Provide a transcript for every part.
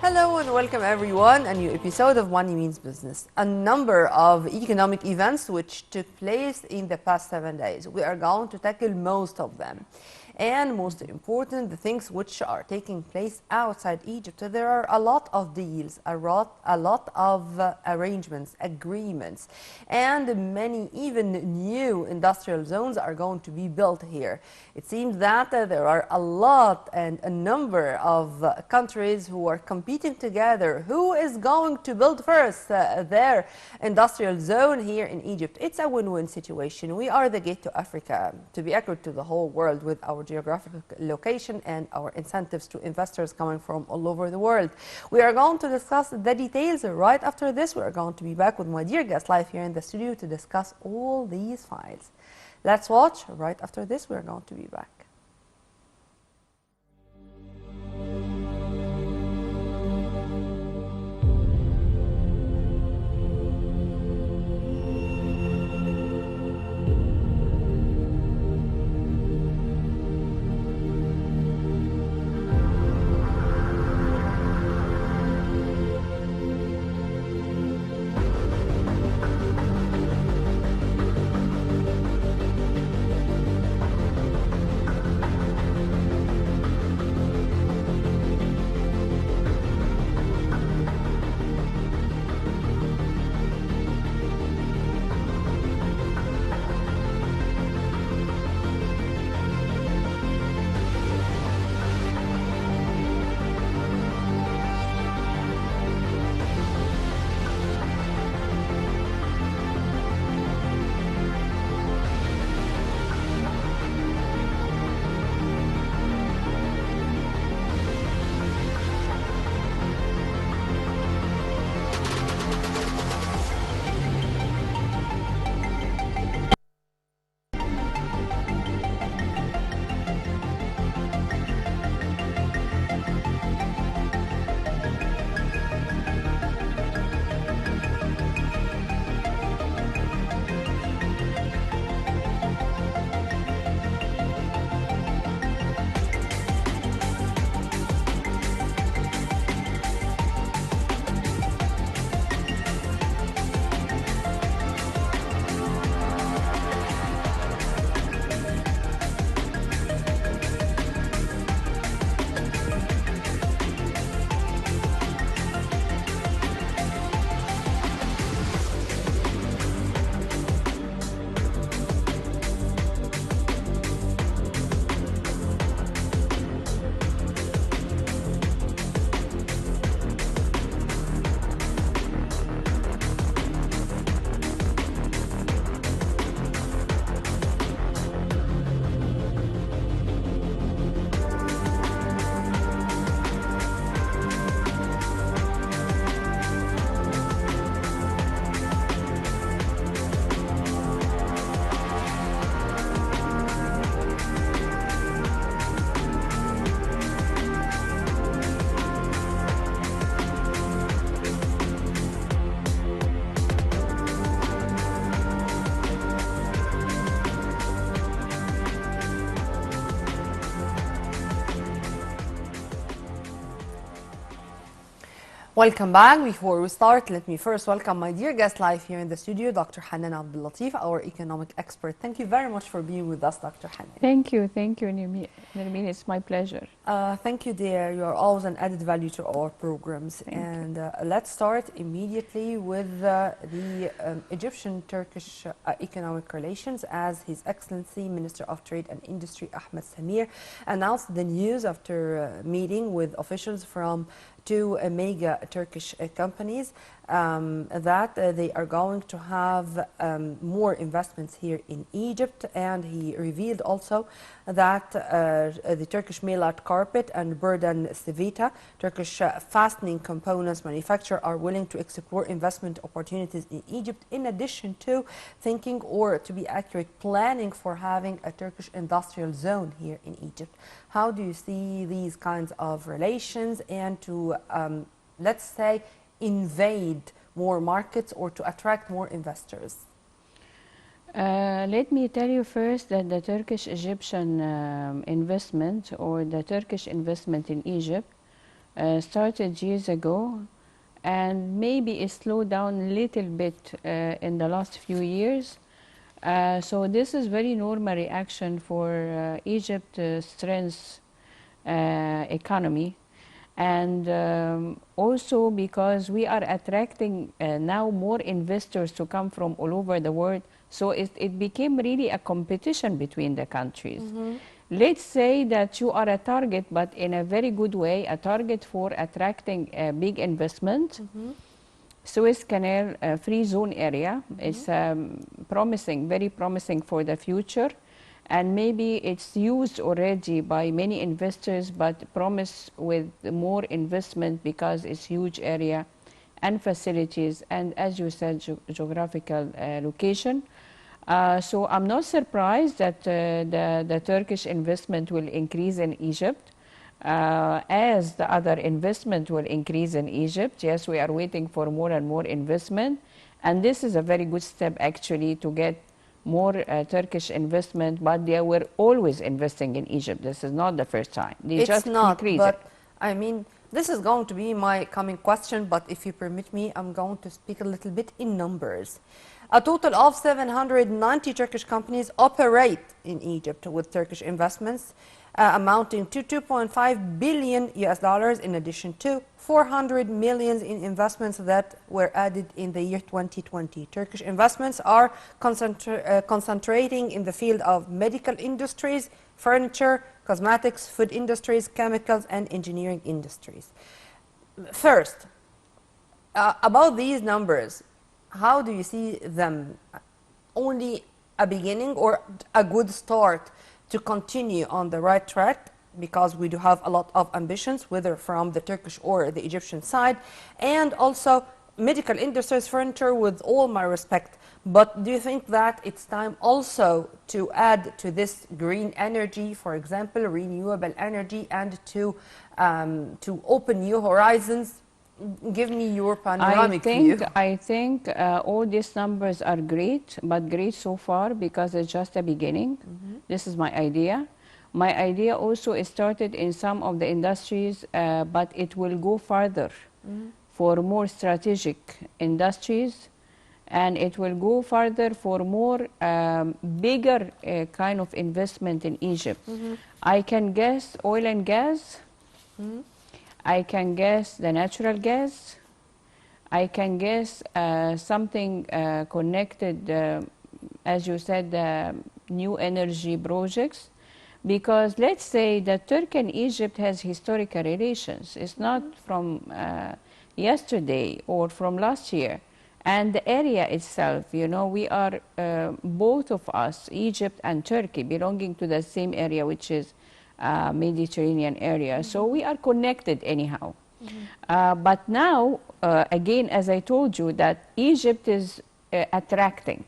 Hello and welcome everyone, a new episode of Money Means Business. A number of economic events which took place in the past 7 days. We are going to tackle most of them. And most important, the things which are taking place outside Egypt. There are a lot of deals, a lot of arrangements, agreements, and many even new industrial zones are going to be built here. It seems that there are a lot and a number of countries who are competing together. Who is going to build first their industrial zone here in Egypt? It's a win-win situation. We are the gate to Africa, to be accurate, to the whole world with our geographic location and our incentives to investors coming from all over the world. We are going to discuss the details right after this. We are going to be back with my dear guest live here in the studio to discuss all these files. Let's watch. Right after this, we are going to be back. Welcome back. Before we start, let me first welcome my dear guest live here in the studio, Dr. Hanan Abdel Latif, our economic expert. Thank you very much for being with us, Dr. Hanan. Thank you, Nermeen. It's my pleasure. Thank you, dear. You are always an added value to our programs. Thank you. Let's start immediately with the Egyptian-Turkish economic relations, as His Excellency Minister of Trade and Industry Ahmed Samir announced the news after meeting with officials from two mega Turkish companies that they are going to have more investments here in Egypt, and he revealed also that the Turkish mail art carpet and Burdan Civita, Turkish fastening components manufacturer, are willing to explore investment opportunities in Egypt, in addition to thinking, or to be accurate, planning for having a Turkish industrial zone here in Egypt. How do you see these kinds of relations, and to, let's say, invade more markets or to attract more investors? Let me tell you first that the Turkish-Egyptian investment, or the Turkish investment in Egypt, started years ago, and maybe it slowed down a little bit in the last few years. So this is very normal reaction for Egypt's strength economy, and also because we are attracting now more investors to come from all over the world, so it became really a competition between the countries. Let's say that you are a target, but in a very good way, a target for attracting a big investment. Suez Canal free zone area is promising, very promising for the future. And maybe it's used already by many investors, but promise with more investment because it's huge area and facilities, and as you said, geographical location. So I'm not surprised that the Turkish investment will increase in Egypt, as the other investment will increase in Egypt. Yes, we are waiting for more and more investment, and this is a very good step actually to get more Turkish investment, but they were always investing in Egypt. This is not the first time. They It's just not, increase but it. I mean, this is going to be my coming question, but if you permit me, I'm going to speak a little bit in numbers. A total of 790 Turkish companies operate in Egypt with Turkish investments amounting to 2.5 billion US dollars, in addition to 400 million in investments that were added in the year 2020. Turkish investments are concentrating in the field of medical industries, furniture, cosmetics, food industries, chemicals, and engineering industries. First, about these numbers, how do you see them? Only a beginning or a good start to continue on the right track? Because we do have a lot of ambitions, whether from the Turkish or the Egyptian side, and also medical industries, furniture, with all my respect. But do you think that it's time also to add to this green energy, for example, renewable energy, and to open new horizons? Give me your panoramic view. I think all these numbers are great, but great so far because it's just a beginning. This is my idea. My idea also is started in some of the industries, but it will go farther for more strategic industries, and it will go farther for more bigger kind of investment in Egypt. I can guess oil and gas. I can guess the natural gas. I can guess something connected, as you said, new energy projects. Because let's say that Turkey and Egypt has historical relations. It's not from yesterday or from last year. And the area itself, you know, we are both of us, Egypt and Turkey, belonging to the same area, which is Mediterranean area. So we are connected anyhow. But now, again, as I told you, that Egypt is attracting.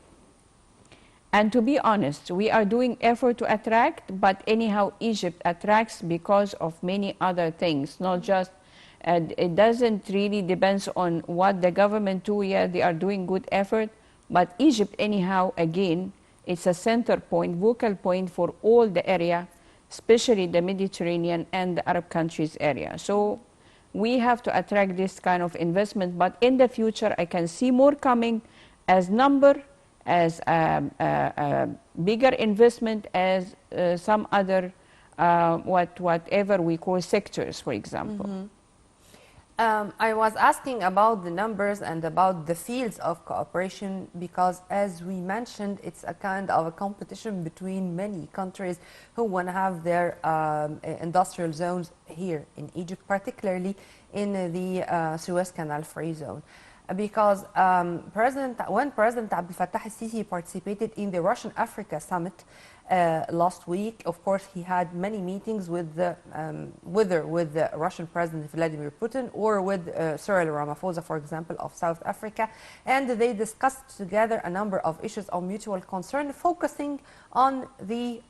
And to be honest, we are doing effort to attract, but anyhow, Egypt attracts because of many other things, not just, it doesn't really depends on what the government do. Yeah, they are doing good effort, but Egypt anyhow, again, it's a center point, focal point for all the area, especially the Mediterranean and the Arab countries area. So we have to attract this kind of investment, but in the future, I can see more coming as number, as bigger investment, as some other, whatever we call sectors, for example. I was asking about the numbers and about the fields of cooperation because, as we mentioned, it's a kind of a competition between many countries who want to have their industrial zones here in Egypt, particularly in the Suez Canal free zone. Because when President Abdel Fattah al-Sisi participated in the Russian-Africa summit last week, of course, he had many meetings with whether with the Russian President Vladimir Putin or with Cyril Ramaphosa, for example, of South Africa, and they discussed together a number of issues of mutual concern, focusing on the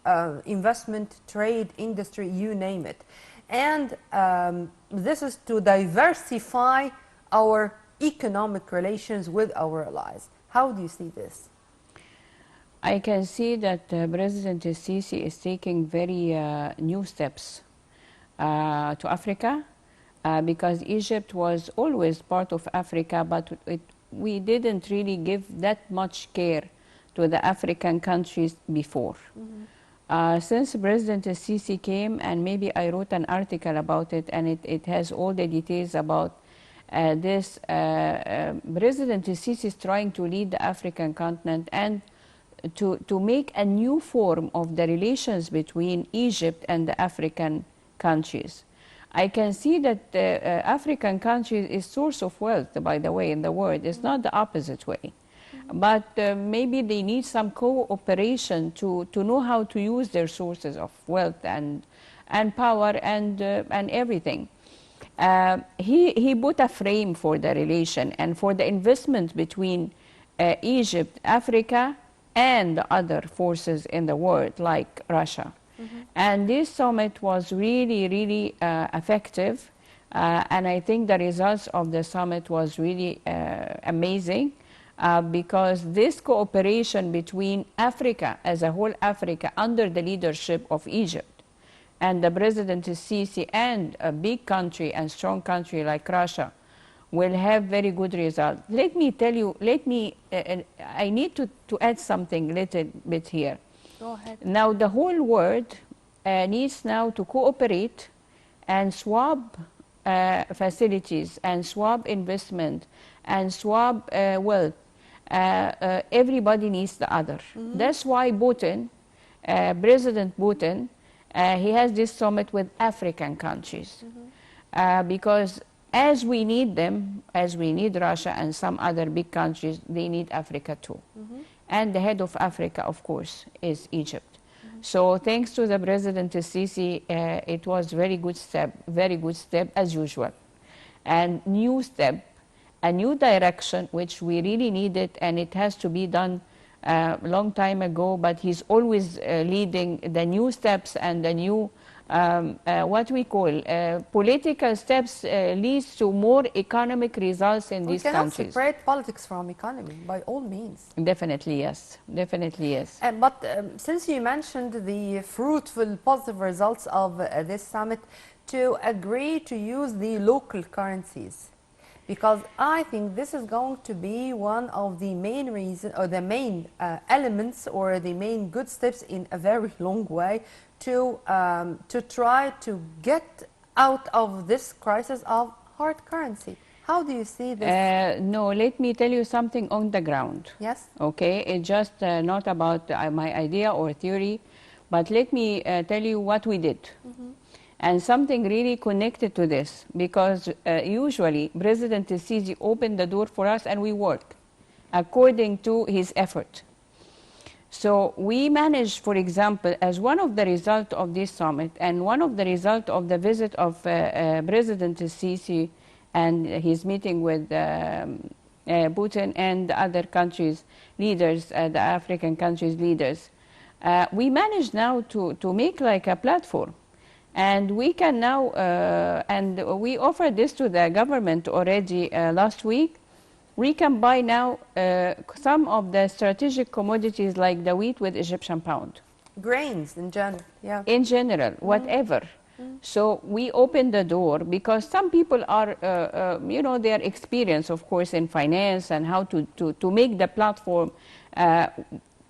investment, trade, industry, you name it. And this is to diversify our economic relations with our allies. How do you see this? I can see that President Sisi is taking very new steps to Africa, because Egypt was always part of Africa, but we didn't really give that much care to the African countries before. Since President Sisi came, and maybe I wrote an article about it, and it has all the details about this. President Sisi is trying to lead the African continent and to make a new form of the relations between Egypt and the African countries. I can see that the African countries is source of wealth, by the way, in the world. It's not the opposite way. But maybe they need some cooperation to know how to use their sources of wealth and power and everything. He put a frame for the relation and for the investment between Egypt, Africa, and the other forces in the world like Russia. And this summit was really, really effective. And I think the results of the summit was really amazing. Because this cooperation between Africa as a whole, Africa under the leadership of Egypt, and the President Sisi and a big country and strong country like Russia will have very good results. Let me tell you, I need to add something a little bit here. Go ahead. Now the whole world needs now to cooperate and swap facilities and swap investment and swap wealth. Everybody needs the other. That's why Putin, President Putin, he has this summit with African countries. Because as we need them, as we need Russia and some other big countries, they need Africa too. And the head of Africa, of course, is Egypt. So thanks to the President Sisi, it was very good step as usual. And new step, a new direction, which we really needed, and it has to be done a long time ago, but he's always leading the new steps and the new, what we call, political steps leads to more economic results in these countries. We cannot separate politics from economy, by all means. Definitely, yes. Definitely, yes. But since you mentioned the fruitful, positive results of this summit, to agree to use the local currencies, because I think this is going to be one of the main reasons, or the main elements, or the main good steps in a very long way to try to get out of this crisis of hard currency. How do you see this? No, let me tell you something on the ground. Yes. Okay, it's just not about my idea or theory, but let me tell you what we did. And something really connected to this, because usually President Sisi opened the door for us and we work according to his effort. So we managed, for example, as one of the results of this summit and one of the results of the visit of President Sisi and his meeting with Putin and the other countries' leaders, the African countries' leaders, we managed now to make like a platform. And we can now, and we offered this to the government already last week. We can buy now some of the strategic commodities like the wheat with Egyptian pound. Grains in general, yeah. In general, whatever. So we opened the door because some people are, you know, their experience, of course, in finance and how to make the platform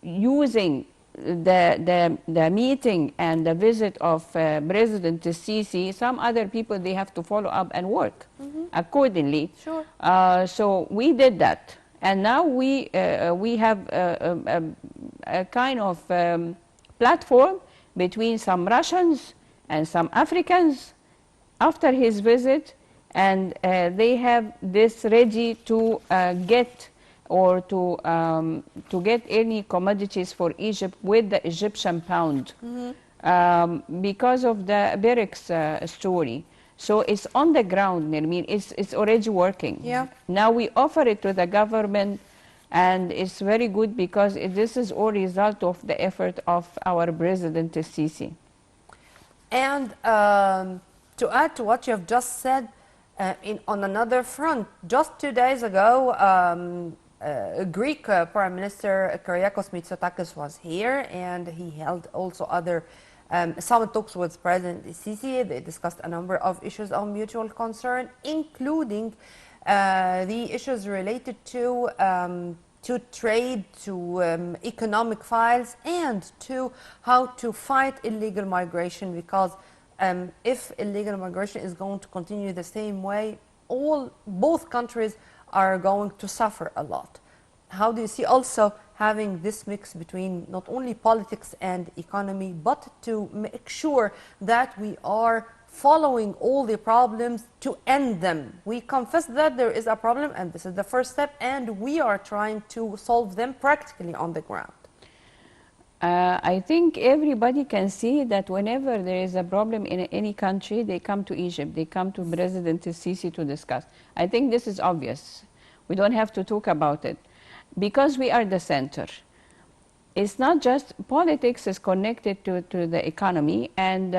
using the meeting and the visit of President Sisi. Some other people, they have to follow up and work accordingly. Sure. So we did that, and now we have a kind of platform between some Russians and some Africans after his visit, and they have this ready to get or to get any commodities for Egypt with the Egyptian pound because of the barracks story. So it's on the ground, Nermeen. It's already working. Yeah. Now we offer it to the government, and it's very good because this is all result of the effort of our President Sisi. And to add to what you have just said, on another front, just 2 days ago, Greek Prime Minister Kyriakos Mitsotakis was here, and he held also other summit talks with President Sisi. They discussed a number of issues of mutual concern, including the issues related to trade, to economic files, and to how to fight illegal migration, because if illegal migration is going to continue the same way, both countries are going to suffer a lot. How do you see also having this mix between not only politics and economy, but to make sure that we are following all the problems to end them? We confess that there is a problem, and this is the first step, and we are trying to solve them practically on the ground. I think everybody can see that whenever there is a problem in any country, they come to Egypt, they come to President Sisi to discuss. I think this is obvious. We don't have to talk about it, because we are the center. It's not just politics is connected to the economy, and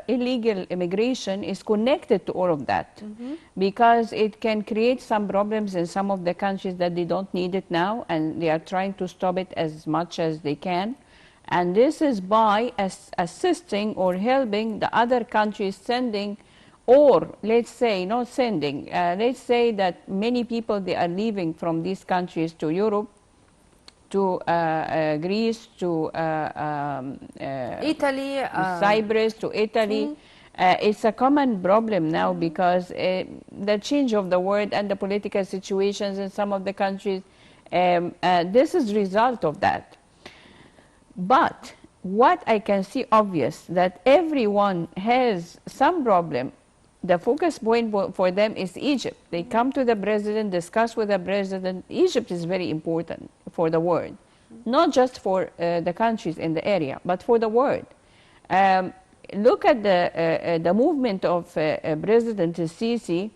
illegal immigration is connected to all of that, because it can create some problems in some of the countries that they don't need it now, and they are trying to stop it as much as they can. And this is by assisting or helping the other countries sending, or let's say not sending, let's say that many people, they are leaving from these countries to Europe, to Greece, to Italy, Cyprus, to Italy. It's a common problem now, because the change of the world and the political situations in some of the countries, this is the result of that. But what I can see obvious, that everyone has some problem. The focus point for them is Egypt. They come to the president, discuss with the president. Egypt is very important for the world, not just for the countries in the area, but for the world. Look at the movement of President Sisi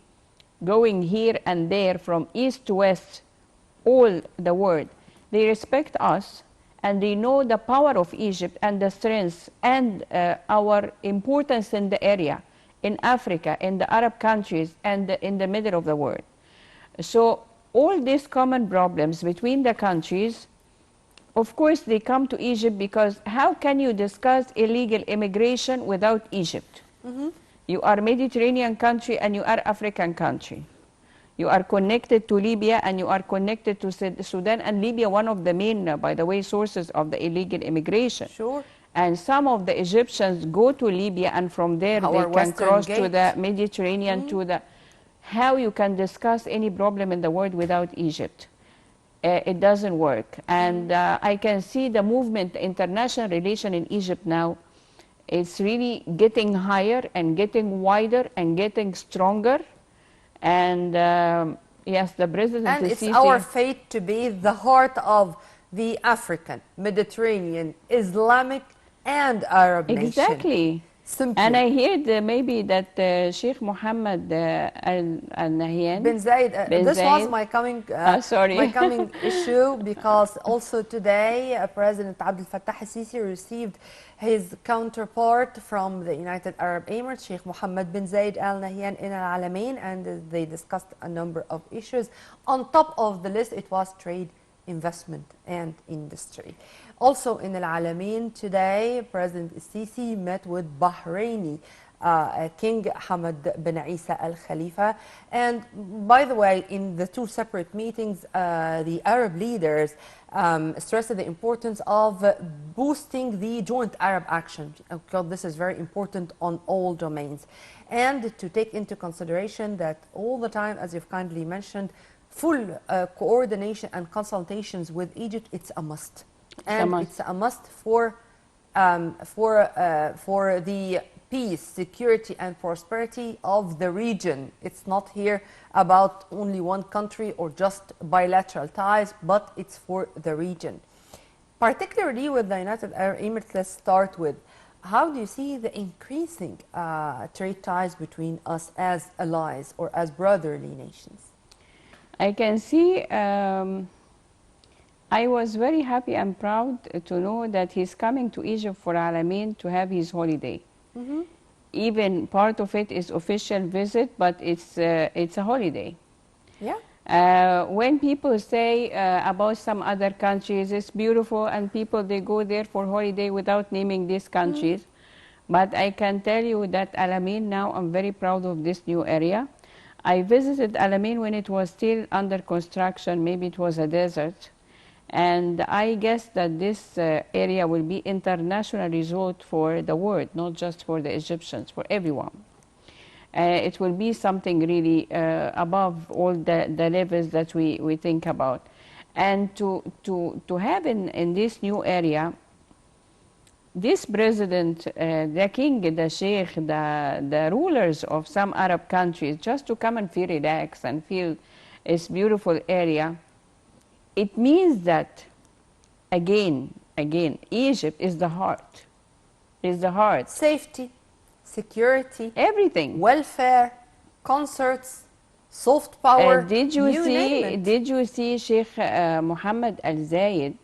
going here and there from east to west, all the world. They respect us, and they know the power of Egypt and the strength and our importance in the area, in Africa, in the Arab countries, and in the middle of the world. So all these common problems between the countries, of course, they come to Egypt, because how can you discuss illegal immigration without Egypt? You are Mediterranean country and you are African country. You are connected to Libya and you are connected to Sudan, and Libya, one of the main, by the way, sources of the illegal immigration. Sure. And some of the Egyptians go to Libya, and from there they can cross to the Mediterranean, to the... How you can discuss any problem in the world without Egypt? It doesn't work. And I can see the movement, international relation in Egypt now, it's really getting higher and getting wider and getting stronger. And yes, the president... And it's our fate to be the heart of the African, Mediterranean, Islamic, and Arab nation. Exactly. Simply. And I heard maybe that Sheikh Mohammed Al-Nahyan bin Zayed, this was my coming, my coming issue, because also today President Abdel Sisi received his counterpart from the United Arab Emirates, Sheikh Mohammed bin Zayed Al Nahyan in Al Alamein, and they discussed a number of issues. On top of the list, it was trade, investment, and industry. Also in Al Alamein today, President Sisi met with Bahraini King Hamad bin Isa Al Khalifa. And by the way, in the two separate meetings, the Arab leaders stressed the importance of boosting the joint Arab action, because this is very important on all domains. And to take into consideration that all the time, as you've kindly mentioned, full coordination and consultations with Egypt, it's a must. And it's a must for the peace, security, and prosperity of the region. It's not here about only one country or just bilateral ties, but it's for the region. Particularly with the United Arab Emirates, let's start with, how do you see the increasing trade ties between us as allies or as brotherly nations? I can see... I was very happy and proud to know that he's coming to Egypt for Alamein to have his holiday. Even part of it is official visit, but it's a holiday. Yeah. When people say about some other countries, it's beautiful, and people, they go there for holiday without naming these countries. But I can tell you that Alamein now, I'm very proud of this new area. I visited Alamein when it was still under construction, maybe it was a desert. And I guess that this area will be international resort for the world, not just for the Egyptians, for everyone. It will be something really above all the levels that we think about. And to have in this new area, this president, the king, the sheikh, the rulers of some Arab countries, just to come and feel relaxed and feel this beautiful area, it means that, again, Egypt is the heart. Is the heart. Safety, security, everything. welfare, concerts, soft power. Did you see Sheikh Mohammed Al Zayed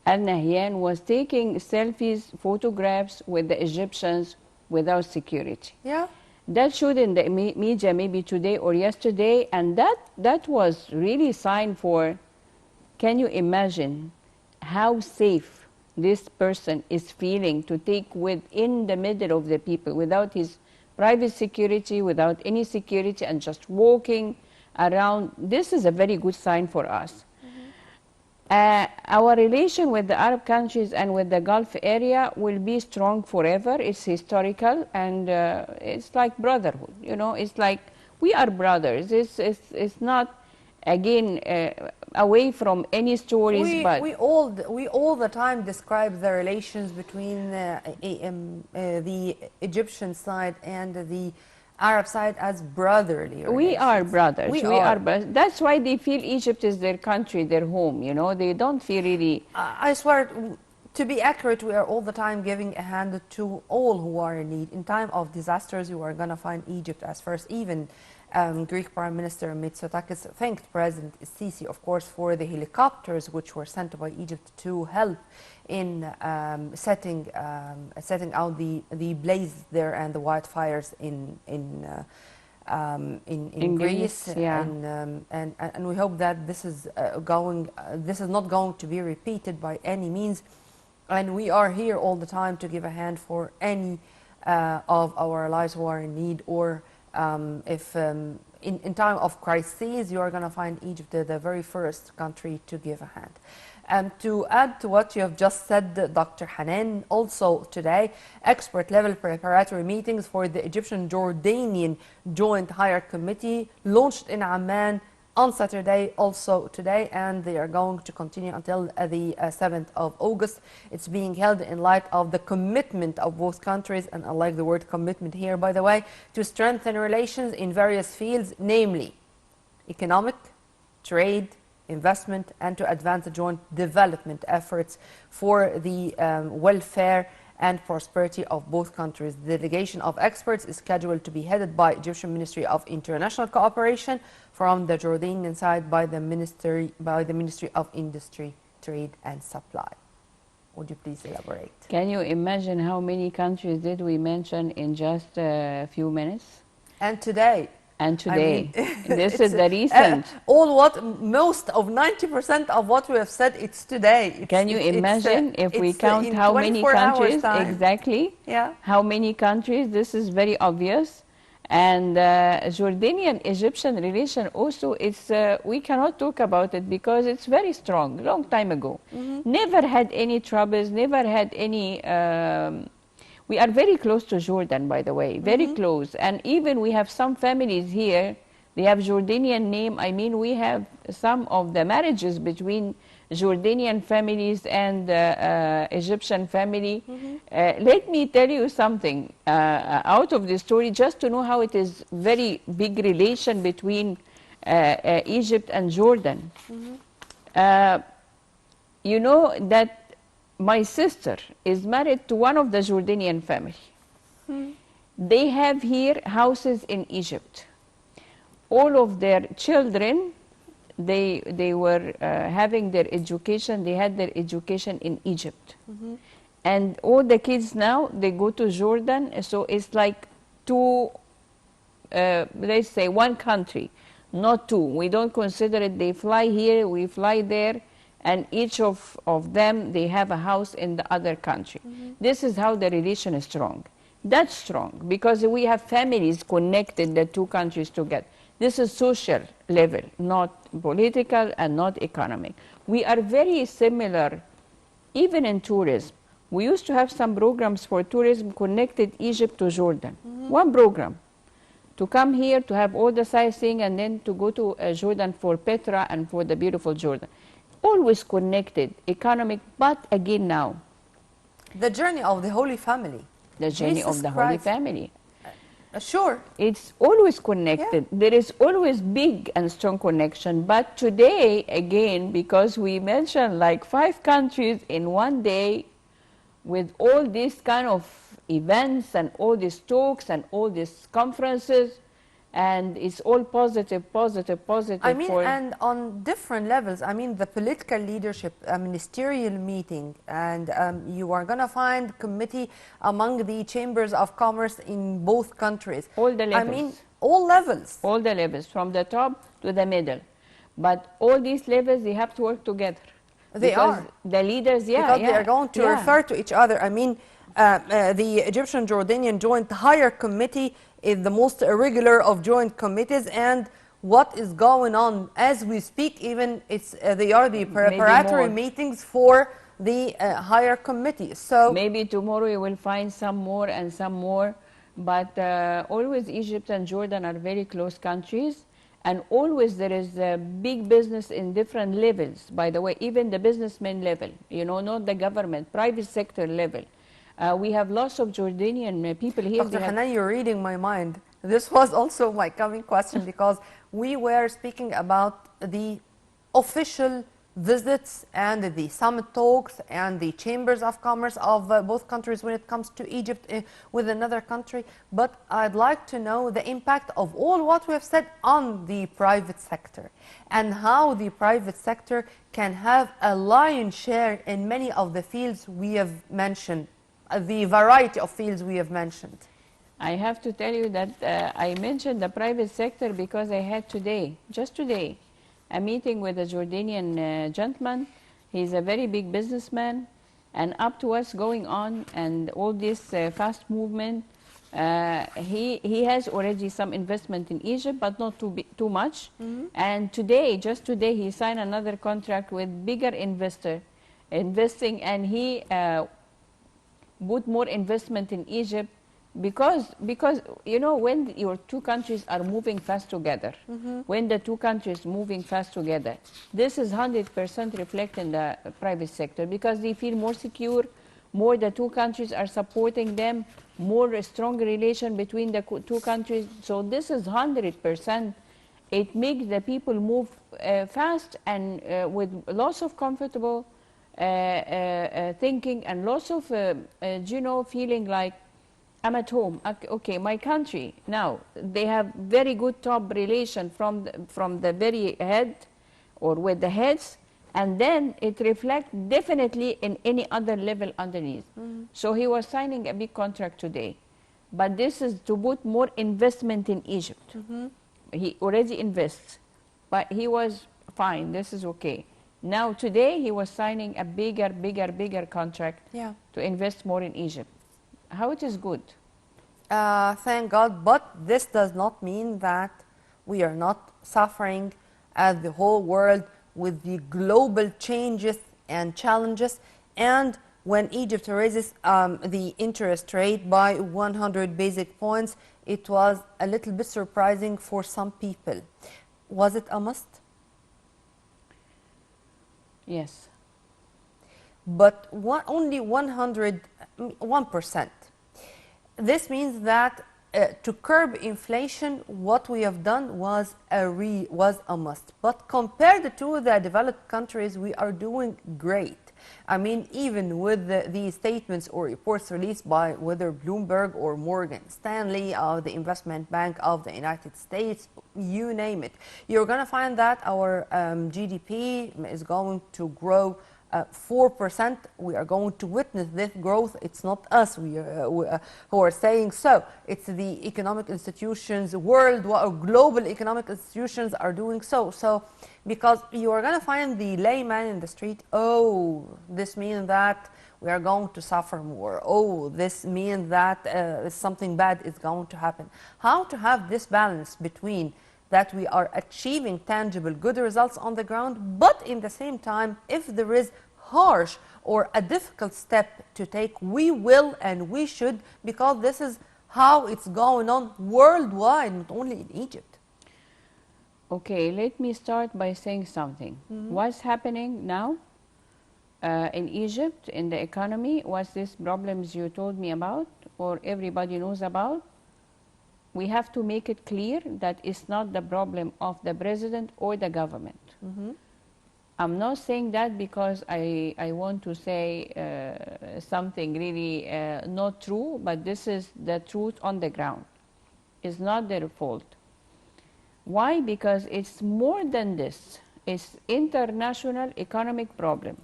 Al Nahyan was taking selfies, photographs with the Egyptians without security? Yeah. That showed in the media maybe today or yesterday, and that was really a sign for, can you imagine how safe this person is feeling to take within the middle of the people without his private security, without any security, and just walking around? This is a very good sign for us. Our relation with the Arab countries and with the Gulf area will be strong forever. It's historical, and it's like brotherhood. You know, it's like we are brothers. It's not, again, away from any stories, but we all the time describe the relations between the Egyptian side and the Arab side as brotherly relations. we are brothers. We are. That's why they feel Egypt is their country, their home. You know, they don't feel really. I swear, to be accurate, we are all the time giving a hand to all who are in need. In time of disasters, you are going to find Egypt as first. Even Greek Prime Minister Mitsotakis thanked President Sisi, of course, for the helicopters which were sent by Egypt to help in setting out the blaze there and the wildfires in Greece. Yeah. And we hope that this is not going to be repeated by any means. And we are here all the time to give a hand for any of our allies who are in need, or if in time of crises, you are going to find Egypt the very first country to give a hand. And to add to what you have just said, Dr. Hanan, also today, expert-level preparatory meetings for the Egyptian-Jordanian Joint Higher Committee launched in Amman on Saturday, also today, and they are going to continue until the 7th of August. It's being held in light of the commitment of both countries, and I like the word commitment here, by the way, to strengthen relations in various fields, namely economic, trade, investment, and to advance the joint development efforts for the welfare and prosperity of both countries. The delegation of experts is scheduled to be headed by Egyptian Ministry of International Cooperation, from the Jordanian side by the Ministry of Industry, Trade and Supply. Would you please elaborate? Can you imagine how many countries did we mention in just a few minutes? And today. And today, I mean, this is the recent. Most of 90% of what we have said, it's today. Can you imagine if we count how many countries? Exactly. Yeah. How many countries? This is very obvious. And Jordanian-Egyptian relation also, it's, we cannot talk about it because it's very strong, long time ago. Never had any troubles, never had any... we are very close to Jordan, by the way, very close. And even we have some families here, they have Jordanian name. I mean, we have some of the marriages between Jordanian families and Egyptian family. Let me tell you something out of the story, just to know how it is very big relation between Egypt and Jordan. You know that my sister is married to one of the Jordanian family. They have here houses in Egypt. All of their children, they were having their education, they had their education in Egypt. And all the kids now, they go to Jordan, so it's like two, let's say one country, not two. We don't consider it, they fly here, we fly there, and each of them, they have a house in the other country. This is how the relation is strong. That's strong because we have families connected the two countries together. This is social level, not political and not economic. We are very similar, even in tourism. We used to have some programs for tourism connected Egypt to Jordan. One program to come here to have all the sightseeing and then to go to Jordan for Petra and for the beautiful Jordan. Always connected, economic, but again now, The journey of the Holy Family. the journey Jesus of the Holy Christ. Family. Sure. It's always connected. Yeah. There is always big and strong connection. But today, again, because we mentioned like 5 countries in one day with all these kind of events and all these talks and all these conferences, and it's all positive, positive, positive. I mean, for and on different levels. I mean, the political leadership, a ministerial meeting, and you are going to find committee among the chambers of commerce in both countries. all the I levels. mean, all levels. All the levels, from the top to the middle. But all these levels, they have to work together. They because are. the leaders, Because they are going to refer to each other. I mean, the Egyptian-Jordanian Joint Higher Committee is the most irregular of joint committees, and what is going on as we speak, even they are the preparatory more. meetings for the higher committee. So maybe tomorrow you will find some more and some more. But always Egypt and Jordan are very close countries. And always there is a big business in different levels, by the way, even the businessman level, you know, not the government, private sector level. We have lots of Jordanian people here. Dr. Hanan, you're reading my mind. This was also my coming question because we were speaking about the official visits and the summit talks and the chambers of commerce of both countries when it comes to Egypt with another country. But I'd like to know the impact of all what we have said on the private sector and how the private sector can have a lion's share in many of the fields we have mentioned, the variety of fields we have mentioned. I have to tell you that I mentioned the private sector because I had today, just today, a meeting with a Jordanian gentleman. He's a very big businessman, and up to what's going on and all this fast movement, he has already some investment in Egypt, but not too much. And today, just today, he signed another contract with bigger investor investing, and he put more investment in Egypt because you know, when your two countries are moving fast together, when the two countries moving fast together, this is 100% reflect in the private sector because they feel more secure, more the two countries are supporting them, more a strong relation between the two countries. So this is 100%. It makes the people move fast and with lots of comfortable thinking and lots of you know, feeling like I'm at home. Okay, my country now, they have very good top relation from the very head or with the heads, and then it reflects definitely in any other level underneath. So he was signing a big contract today, but this is to put more investment in Egypt. He already invests, but he was fine. This is okay. Now today he was signing a bigger contract to invest more in Egypt. How it is good. Thank God, but this does not mean that we are not suffering as the whole world with the global changes and challenges. And when Egypt raises the interest rate by 100 basic points, it was a little bit surprising for some people. Was it a must? Yes. But only 1%. This means that to curb inflation, what we have done was a must. But compared to the developed countries, we are doing great. I mean, even with the statements or reports released by whether Bloomberg or Morgan Stanley, the investment bank of the United States, you name it, you're going to find that our GDP is going to grow 4%. We are going to witness this growth. It's not us who are saying so. It's the economic institutions, world or global economic institutions are doing so. So, because you are going to find the layman in the street, oh, this means that we are going to suffer more. Oh, this means that something bad is going to happen. How to have this balance between that we are achieving tangible good results on the ground, but in the same time, if there is harsh or a difficult step to take, we will and we should, because this is how it's going on worldwide, not only in Egypt. Okay, let me start by saying something. What's happening now in Egypt, in the economy, what's these problems you told me about, or everybody knows about? We have to make it clear that it's not the problem of the president or the government. I'm not saying that because I want to say something really not true, but this is the truth on the ground. It's not their fault. Why? Because it's more than this. It's international economic problem.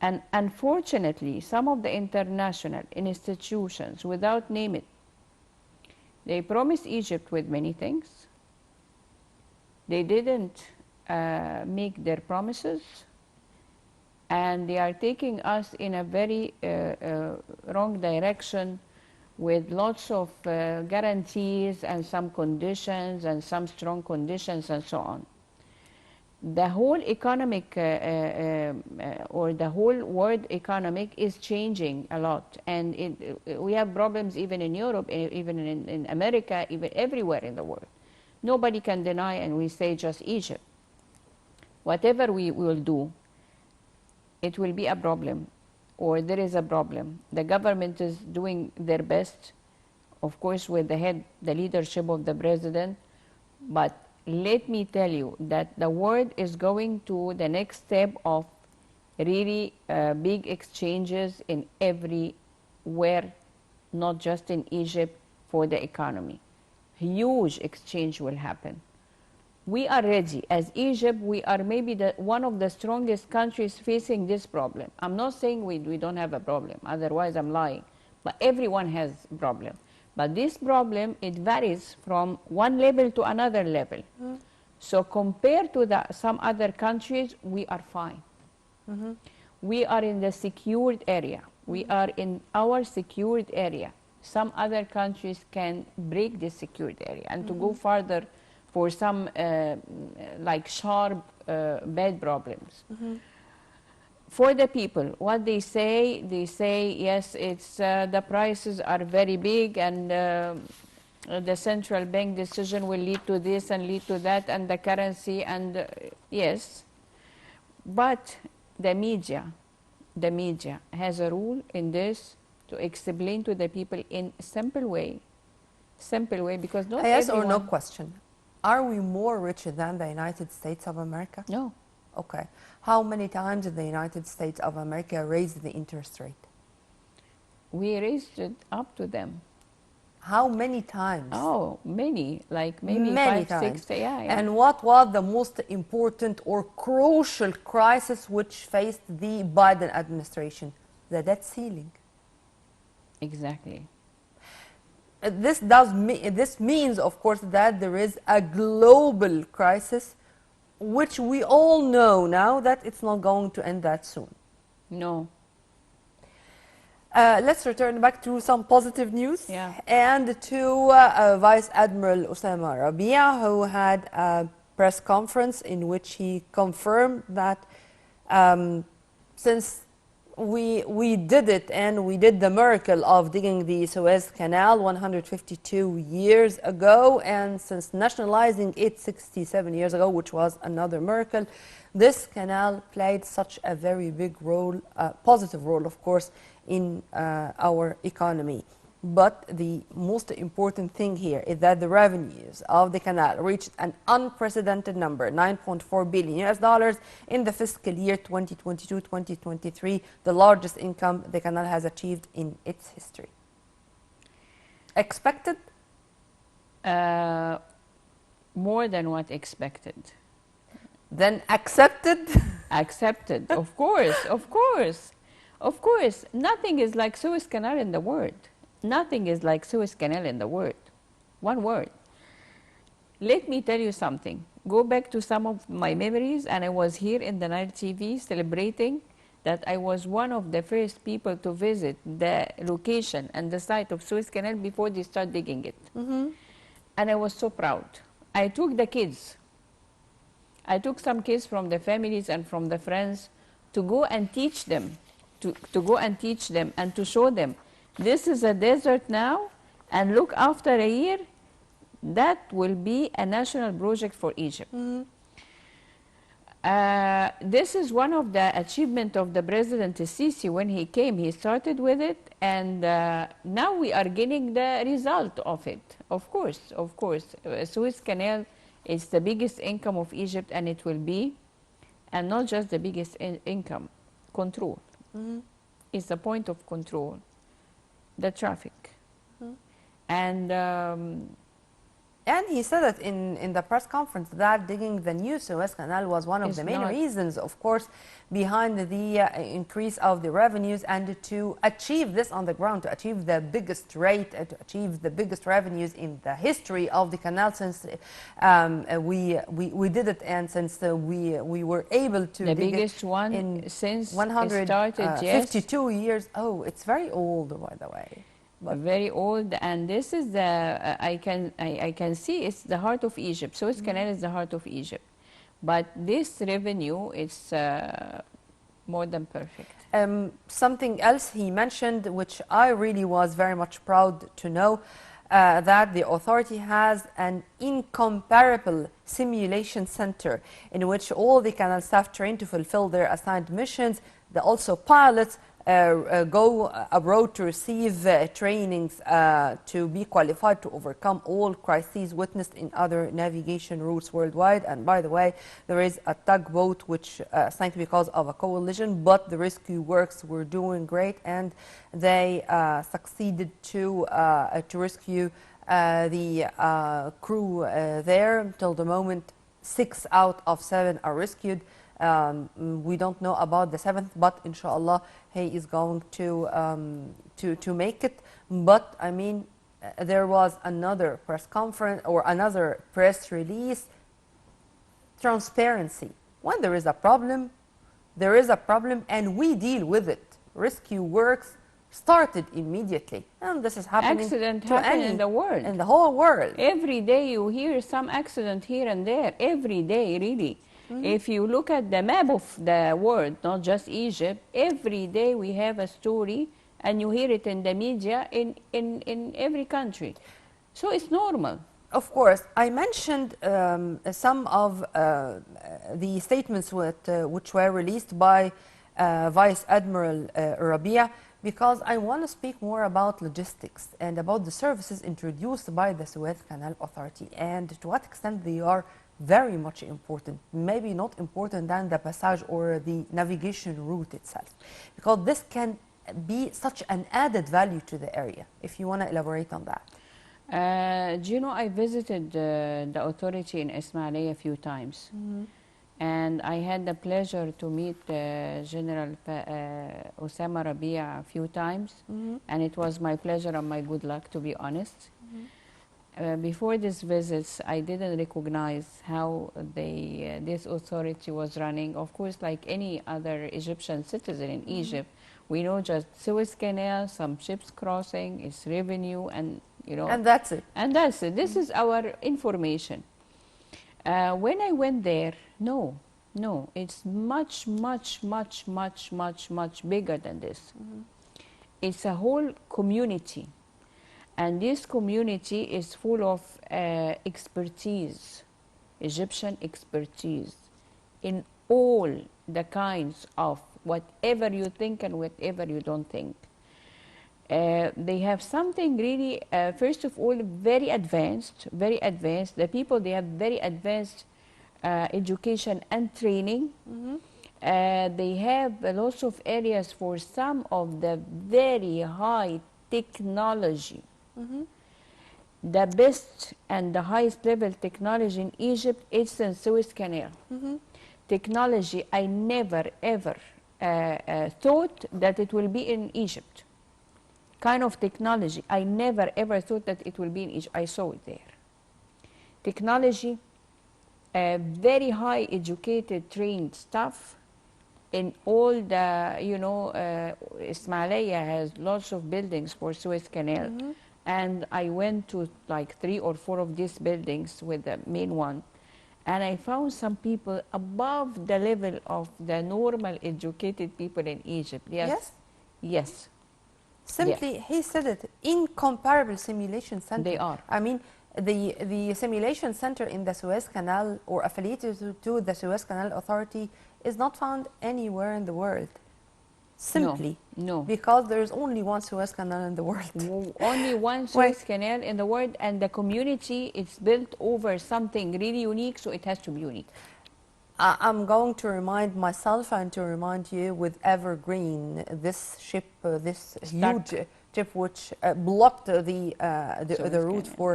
And unfortunately, some of the international institutions, without name it, they promised Egypt with many things. They didn't make their promises, and they are taking us in a very wrong direction with lots of guarantees and some conditions and some strong conditions and so on. The whole economic or the whole world economic is changing a lot, and we have problems even in Europe, even in America, even everywhere in the world. Nobody can deny, and we say just Egypt. Whatever we will do, it will be a problem, or there is a problem. The government is doing their best, of course, with the leadership of the president, but let me tell you that the world is going to the next step of really big exchanges in everywhere, not just in Egypt, for the economy. Huge exchange will happen. We are ready. As Egypt, we are maybe one of the strongest countries facing this problem. I'm not saying we don't have a problem, otherwise I'm lying, but everyone has a problem. But this problem, it varies from one level to another level. So compared to some other countries, we are fine. We are in the secured area. We are in our secured area. Some other countries can break this secured area and to go further for some like sharp bad problems. For the people, what they say, yes, it's the prices are very big, and the central bank decision will lead to this and lead to that, and the currency, and yes. But the media has a role in this to explain to the people in a simple way, because not Yes everyone... or no question. Are we more rich than the United States of America? No. Okay. How many times did the United States of America raise the interest rate? We raised it up to them. How many times? Oh, many, like maybe many 5, times. 6, yeah. And what was the most important or crucial crisis which faced the Biden administration? The debt ceiling. Exactly. This means, of course, that there is a global crisis, which we all know now that it's not going to end that soon. No. Let's return back to some positive news, and to Vice Admiral Osama Rabia, who had a press conference in which he confirmed that since we did it, and we did the miracle of digging the Suez Canal 152 years ago, and since nationalizing it 67 years ago, which was another miracle, this canal played such a very big role, positive role, of course, in our economy. But the most important thing here is that the revenues of the canal reached an unprecedented number, $9.4 billion in the fiscal year 2022-2023, the largest income the canal has achieved in its history. Expected? More than what expected. Then accepted? Accepted, of course, of course. Of course, nothing is like Suez Canal in the world. Nothing is like Suez Canal in the world. One word. Let me tell you something. Go back to some of my memories, and I was here in the Nile TV celebrating that I was one of the first people to visit the location and the site of Suez Canal before they start digging it. And I was so proud. I took the kids. I took some kids from the families and from the friends to go and teach them, to go and teach them and to show them, this is a desert now, and look, after a year, that will be a national project for Egypt. This is one of the achievements of the President Sisi. When he came, he started with it, and now we are getting the result of it. Of course, Suez Canal is the biggest income of Egypt, and it will be, and not just the biggest income, control. It's the point of control, the traffic. And he said that in the press conference that digging the new Suez Canal was one of the main reasons, of course, behind the increase of the revenues, and to achieve this on the ground, to achieve the biggest rate, to achieve the biggest revenues in the history of the canal since we did it, and since we were able to the dig biggest it one in since 152 years. Oh, it's very old, by the way. Very old, and this is the I can see it's the heart of Egypt. Suez Canal is the heart of Egypt, but this revenue is more than perfect. Something else he mentioned, which I really was very much proud to know, that the authority has an incomparable simulation center in which all the canal staff trained to fulfill their assigned missions. Also pilots go abroad to receive trainings to be qualified to overcome all crises witnessed in other navigation routes worldwide. And by the way, there is a tugboat which sank because of a collision, but the rescue works were doing great, and they succeeded to rescue the crew there. Till the moment, 6 out of 7 are rescued. We don't know about the 7th, but inshallah he is going to make it. But I mean, there was another press conference or another press release. Transparency. When there is a problem, there is a problem, and we deal with it. Rescue works started immediately, and this is happening in the world, in the whole world. Every day you hear some accident here and there. Every day, really. If you look at the map of the world, not just Egypt, every day we have a story, and you hear it in the media in every country. So it's normal. Of course. I mentioned some of the statements which were released by Vice Admiral Rabia, because I want to speak more about logistics and about the services introduced by the Suez Canal Authority, and to what extent they are very much important, maybe not important than the passage or the navigation route itself, because this can be such an added value to the area. If you want to elaborate on that. Do you know, I visited the authority in Ismailia a few times, and I had the pleasure to meet General Osama Rabia a few times, and it was my pleasure and my good luck, to be honest. Before these visits, I didn't recognize how this authority was running. Of course, like any other Egyptian citizen in Egypt, we know just Suez Canal, some ships crossing, its revenue, and and that's it. And that's it. This is our information. When I went there, no, it's much, much, much, much, much, much bigger than this. It's a whole community. And this community is full of expertise, Egyptian expertise, in all the kinds of whatever you think and whatever you don't think. They have something really, first of all, very advanced, very advanced. The people, they have very advanced education and training. They have lots of areas for some of the very high technology. The best and the highest level technology in Egypt is in Suez Canal. Technology I never ever thought that it will be in Egypt. Kind of technology I never ever thought that it will be in Egypt. I saw it there. Technology, very high educated, trained staff, in all the, Ismailia has lots of buildings for Suez Canal. And I went to like 3 or 4 of these buildings with the main one. And I found some people above the level of the normal educated people in Egypt. Yes. Yes? Yes. Simply, he said it, incomparable simulation center. They are. I mean, the simulation center in the Suez Canal or affiliated to the Suez Canal Authority is not found anywhere in the world. Simply. No. Because there is only one Suez Canal in the world. Only one Suez Canal in the world, and the community is built over something really unique, so it has to be unique. I'm going to remind myself and to remind you with Evergreen, this ship, this huge ship which blocked the route for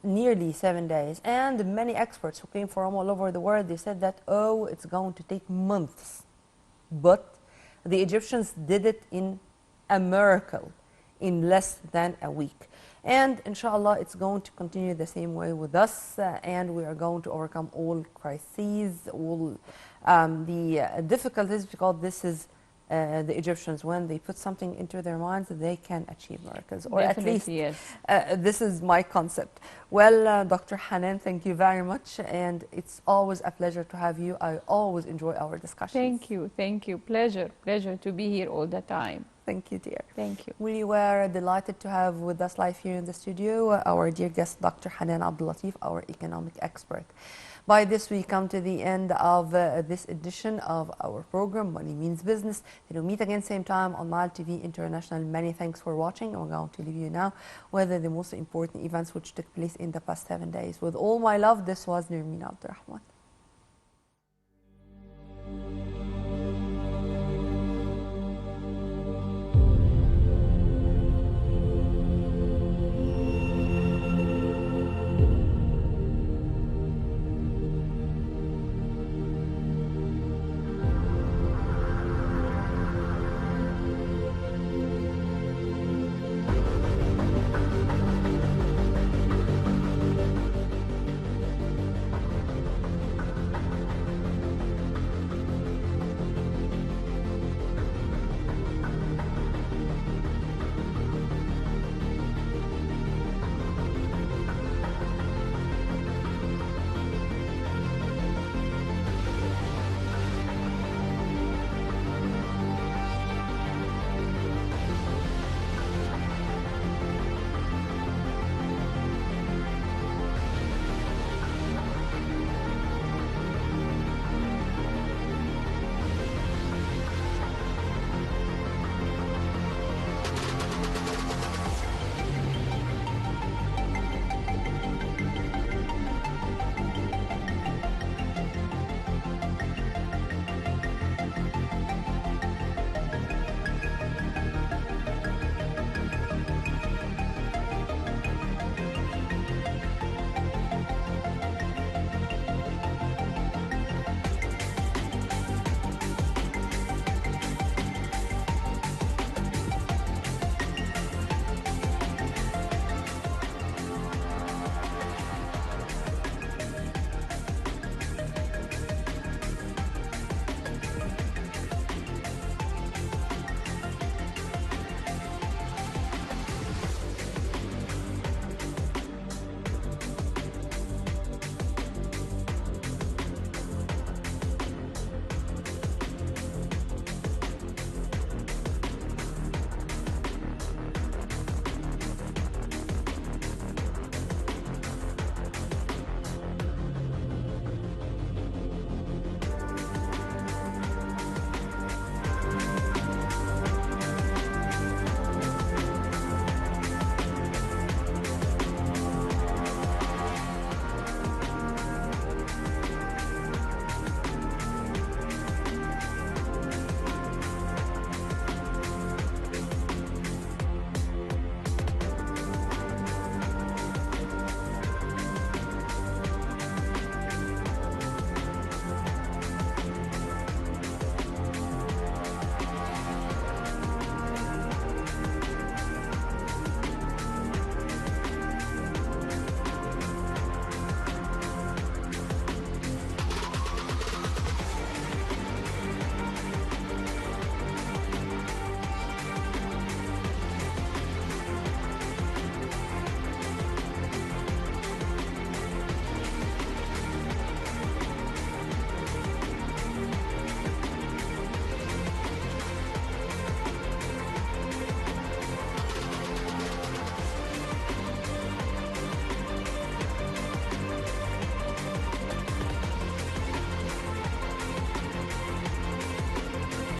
nearly 7 days. And many experts who came from all over the world, they said that, oh, it's going to take months. But the Egyptians did it in a miracle, in less than a week. And inshallah, it's going to continue the same way with us, and we are going to overcome all crises, all the difficulties, because this is the Egyptians. When they put something into their minds, they can achieve miracles, or Definitely, at least yes. this is my concept. Well, Dr. Hanan, thank you very much, and it's always a pleasure to have you. I always enjoy our discussions. Thank you. Pleasure to be here all the time. Thank you, dear. Thank you. We were delighted to have with us live here in the studio our dear guest, Dr. Hanan Abdel Latif, our economic expert. By this, we come to the end of this edition of our program, Money Means Business. We'll meet again same time on Nile TV International. Many thanks for watching. I'm going to leave you now with the most important events which took place in the past 7 days. With all my love, this was Nirmina Abdurrahman.